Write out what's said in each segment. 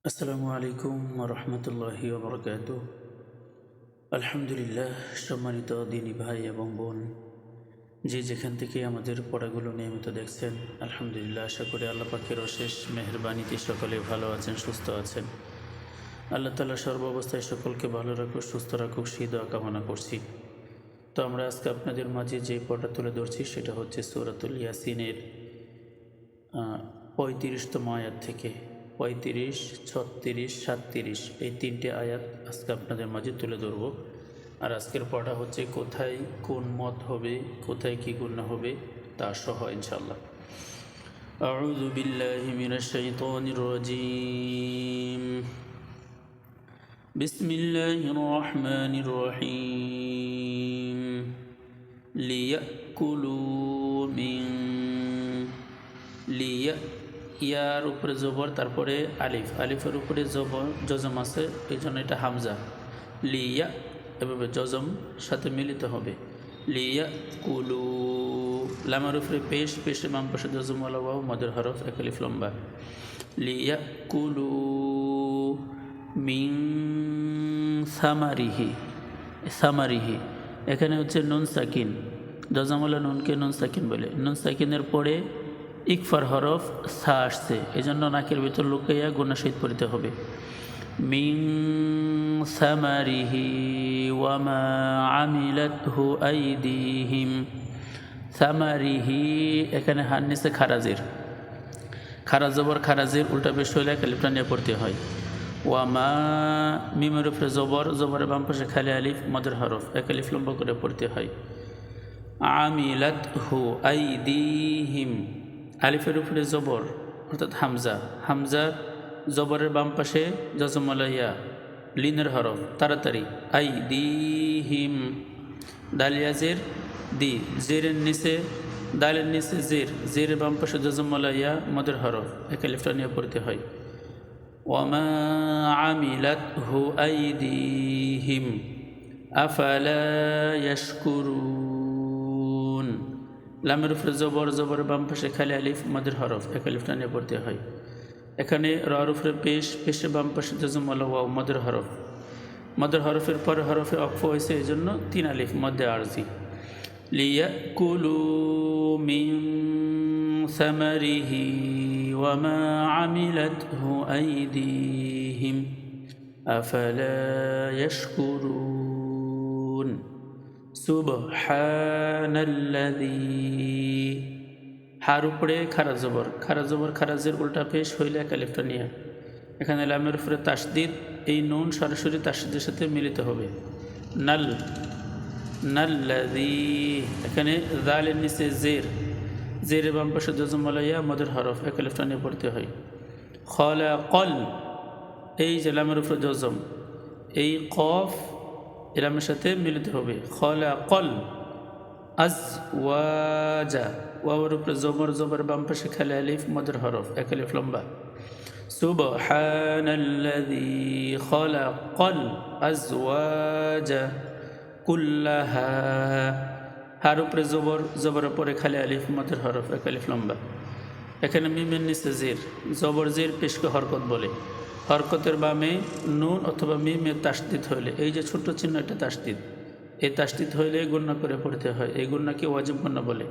আসসালামু আলাইকুম রহমতুল্লাহি ওবরকাত। আলহামদুলিল্লাহ। সম্মানিত দিনী ভাই এবং বোন, যে যেখান থেকে আমাদের পড়াগুলো নিয়মিত দেখছেন, আলহামদুলিল্লাহ, আশা করি আল্লাহ পাকের অশেষ মেহেরবানিতে সকলে ভালো আছেন, সুস্থ আছেন। আল্লাহ তাআলা সর্বাবস্থায় সকলকে ভালো রাখুক, সুস্থ রাখুক, সেই দোয়া কামনা করছি। তো আমরা আজকে আপনাদের মাঝে যে পড়া তুলে ধরছি সেটা হচ্ছে সূরাতুল ইয়াসিনের 35তম আয়াত থেকে 35, 36, 37 এই তিনটে আয়াত আজকে আপনাদের মাঝে তুলে ধরব। আর আজকের পড়া হচ্ছে কোথায় কোন মত হবে, কোথায় কী গুণা হবে তা সহ ইনশাআল্লাহ। আউযু বিল্লাহি মিনাশ শাইতানির রাজীম। বিসমিল্লাহির রহমানির রহিম। লিয়াকুলু মিন ইয়ার উপরে জবর, তারপরে আলিফ, আলিফের উপরে জবর জজম আছে, এই জন্য এটা হামজা। লিয়া এভাবে জজম সাথে মিলিত হবে। লিয়া কুলু, লামের উপরে পেশ, পেশের বাম পাশে জজম ওয়ালা ওয়াও মদের হরফ, এক আলিফ লম্বা। লিয়া কুলু মিন সামারিহি, সামারিহি এখানে হচ্ছে নুন সাকিন, জজমওয়ালা নুনকে নুন সাকিন বলে। নুন সাকিনের পরে ইকফার হরফ সা আসছে, এই জন্য নাকের ভিতর লুকাইয়া গুণা সহিত পড়িতে হবে। মিন সামারিহি ওয়ামা আমিলাতহু আইদিহিম। সামারিহি এখানে হান নিচে খারাজের, খারাজ জবর খারাজের উল্টা পেশ হইলে কালিফটা নিয়ে পড়তে হয়। ওয়ামা মিমের উপরে জবর, জবরের বাম পাশে খালি আলিফ মদের হরফ, এক আলিফ লম্বা করে পড়তে হয়। আমিলাতহু আইদিহিম, আলিফের উপরে জবর অর্থাৎ হামজা, হামজা জবরের বাম পাশে জজমলাইয়া লিনের হরফ তাড়াতাড়ি। আইদিহিম, দালিয়াজের দি, জেরের নিচে দালের নিচে জের, জেরের বাম পাশে জজমলাইয়া মদের হরফ, এক আলিফটা নিয়ে পড়তে হয়। ওয়ামা আমিলাতহু আইদিহিম আফালা ইয়াশকুরুন, লামের উপরে জবর, জবরের বাম পাশে খালি আলিফ মদের হরফ, এক আলিফটা নিয়ে পড়তে হয়। এখানে রর উপরে পেশ, পেশের বাম পাশে জজম ওয়ালা ওয়াও মদের হরফ, মদের হরফের পরে হরফে অক্ফ হয়েছে, এই জন্য 3 আলিফ মধ্যে আরজি। লিয়াকুলু মিন সামারিহি ওয়ামা আমিলাতহু আইদিহিম আফালা ইয়াশকুরুন। সুবহানাল্লাযী, হার উপরে খারা জবর, খারা জবর খারাজের উল্টা পেশ হইলে এক আলিফটা নিয়ে। এখানে লামের উপরে তাসদিদ, এই নুন সরাসরি তাসদিদের সাথে মিলিত হবে। নাল, নাল্লাযী এখানে জালের নিচে জের, জেরের বাম পাশে জজম ওয়ালা মদের হরফ, এক আলিফটা নিয়ে পড়তে হয়। খলাকল, এই যে লামের উপরে জজম, এই কফ এলামের সাথে মিলিত হবে। খলাকল আজওয়াজা, ওয়াওয়ের উপরে জবর, জবর বাম পাশে খালি আলিফ মদের হরফ, এক আলিফ লম্বা। সুবহানাল্লাযী খলাকাল আজওয়াজা কুল্লাহা, হার উপরে জবর, জবরের পরে খালি আলিফ মদের হরফ, এক আলিফ লম্বা। এখানে মিমের নিচে জের, জবর জের পেশকে হরকত বলে। হরকতের বামে নুন অথবা মিমের তাসদিদ হইলে, এই যে ছোট্ট চিহ্ন এটা তাসদিদ, এই তাসদিদ হইলে গুণনা করে পড়তে হয়, এই গুণনাকে ওয়াজিব গুণনা বলে।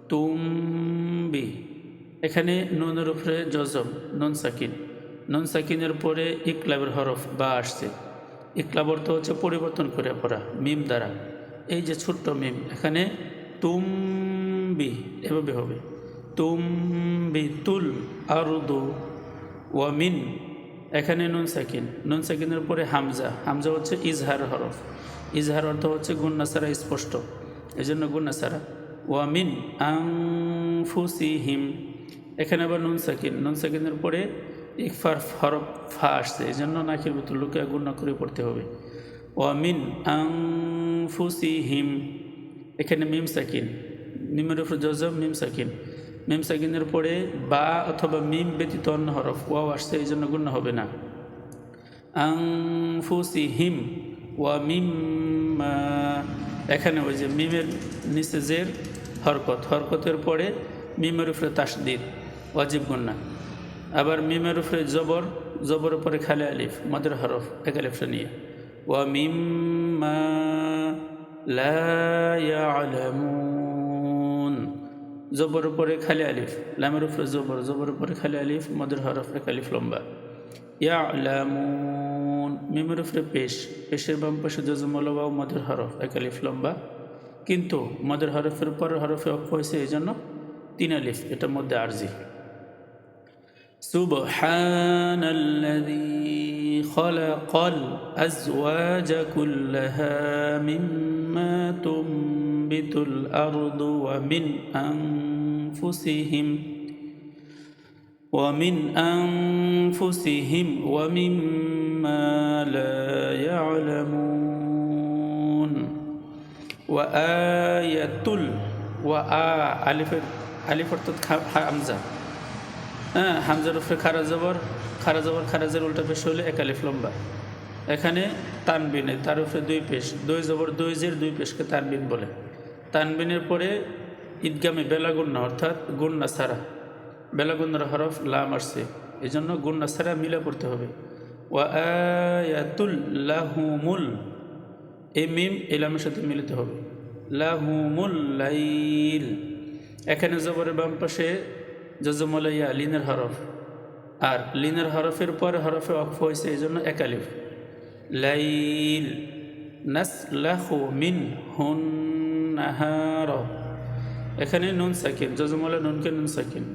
তুমবি, এখানে নুনের উপরে জজম, নুন সাকিন, নুন সাকিনের পরে ইকলাবের হরফ বা আসছে। ইকলাব অর্থ হচ্ছে পরিবর্তন করে পড়া মিম দ্বারা, এই যে ছোট্ট মিম, এখানে তুমবি এভাবে হবে। তুমবি তুল আরদু ওয়ামিন, এখানে নুন সাকিন, নুন সাকিনের পরে হামজা, হামজা হচ্ছে ইজহার হরফ, ইজহার অর্থ হচ্ছে গুন্না ছাড়া স্পষ্ট, এই জন্য গুন্না ছাড়া। ওয়ামিন আনফুসিহিম, এখানে আবার নুন সাকিন, নুন সাকিনের পরে ইকফার হরফ ফা আসছে, এই জন্য নাকের ভিতর লুকিয়ে গুন্না করে পড়তে হবে। ওয়ামিন আনফুসিহিম, এখানে মিম সাকিন, মিমের উপর জজম, মিম সাকিন, মিম সাকিনের পরে বা অথবা মিম ব্যতীত অন্য হরফ ওয়াও আসছে, এই জন্য গুণনা হবে না। আনফুসিহিম ওয়া মিম্মা, এখানে ওই যে মিমের নিচে জের হরকত, হরকতের পরে মিমের উপরে তাসদিদ ওয়াজিব গুন্না, আবার মিমের উপরে জবর, জবর উপরে খালি আলিফ মাদের হরফ এক আলিফটা নিয়ে ওয়া মিম্মা লা ইয়ালামুন জবর উপরে খালি আলিফ লামের উপরে জবর জবর উপরে খালি আলিফ মাদের হরফ এক আলিফ লম্বা ইয়ালামুন মিমের উপরে পেশ পেশের বাম পাশে জজমল ওয়াও মাদের হরফ এক আলিফ লম্বা কিন্তু মাদের হরফের পরের হরফে অক্ষ হয়েছে এই জন্য 3 আলিফ এটার মধ্যে আরজি সুবহানাল্লাযী খালাকাল আযওয়াজা কুল্লাহা মিম্মা তুনবিতুল আরদু ওয়া মিন আনফুসিহিম ওয়া মিম্মা লা ইয়ালামুন ওয়া আয়াতুল ওয়া আলিফ অর্থাৎ হামজা হামজার উপরে খারাজের উল্টা পেশ হলে এক আলিফ লম্বা এখানে তানবিনে তার উপরে 2 পেশ 2 জবর 2 জের 2 পেশকে তানবিন বলে তানবিনের পরে ঈদগামে বেলা গুন্না অর্থাৎ গুন্না সারা বেলা গুন্নার হরফ লাম আসছে এই জন্য গুন্না সারা মিলে পড়তে হবে ওয়া আয়াতুল লাহুমুল এই মিম ইলামের সাথে মিলিত হবে লাহুমুল লাইল এখানে জবরের বাম পাশে জজমলাইয়া লিনের হরফ আর লিনের হরফের পরে হরফে অক্ফ হয়েছে এই জন্য এক আলিফ লাইল নাসলাখু মিনহুন নাহার এখানে নুন সাকিন জজমলা নুনকে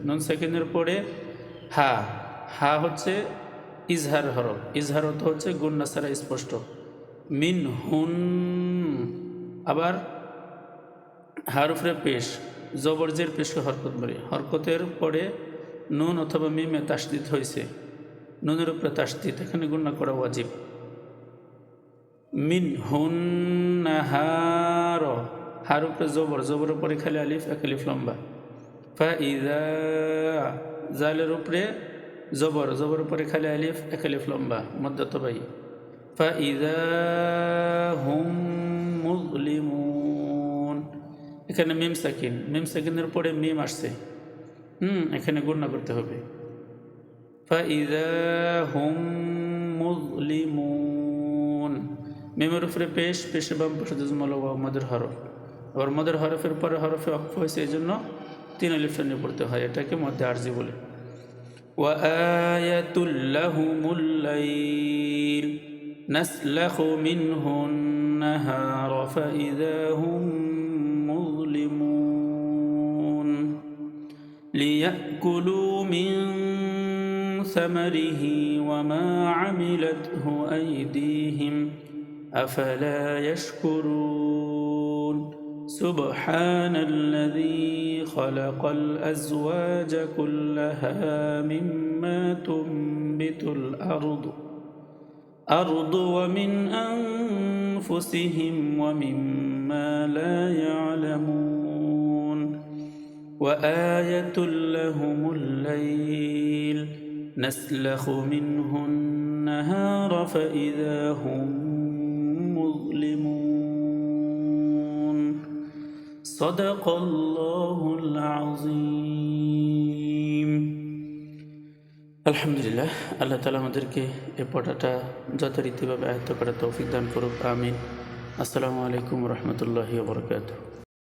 নুন সাকিনের পরে হা হচ্ছে ইজহার হরফ ইজহার অর্থ হচ্ছে গুন্না সারা স্পষ্ট মিনহুন আবার হার উপরে পেশ জবরজের পেশকে হরকত বলে হরকতের পরে নুন অথবা মিমে তাসদিদ হয়েছে নুনের উপরে তাসদিদ এখানে গুণনা করা ওয়াজিব মিন হুন্নাহার হার উপরে জবর উপরে খালি আলিফ এক আলিফ লম্বা ফাইদা জালের উপরে জবর উপরে খালি আলিফ এক আলিফ লম্বা মধ্যতবাই ফাইদা হুম মুজলিমুন এখানে মিম সাকিনের পরে মিম আসছে এখানে গুণনা করতে হবে ফাইদা হুম মুজলিমুন মিমের উপরে পেশের বাম পাশে জজমল ওয়া মাদের হরফ আবার মাদের হরফের পরে হরফে অক্ষ হয়েছে এই জন্য 3 আলিফ নিয়ে পড়তে হয় এটাকে মধ্যে আরজি বলে ওয়া আয়াতুল লাহুমুল লাইল নাসলাখু মিনহুন নাহার ফাইদা হুম মুজলিমুন লিয়াকুলু মিন ثمره وما عملته أيديهم أفلا يشكرون سبحان الذي خلق الأزواج كلها مما تنبت الأرض ومن أنفسهم ومما لا يعلمون وآية لهم الليل نسلخ منه النهار فإذا هم مظلمون صدق الله العظيم আলহামদুলিল্লাহ আল্লাহ তাআলা আমাদেরকে এই পড়াটা যথারীতিভাবে আয়ত্ত করার তৌফিক দান করুক আমিন আসসালামু আলাইকুম ওয়া রাহমাতুল্লাহি ওয়া বারাকাতুহু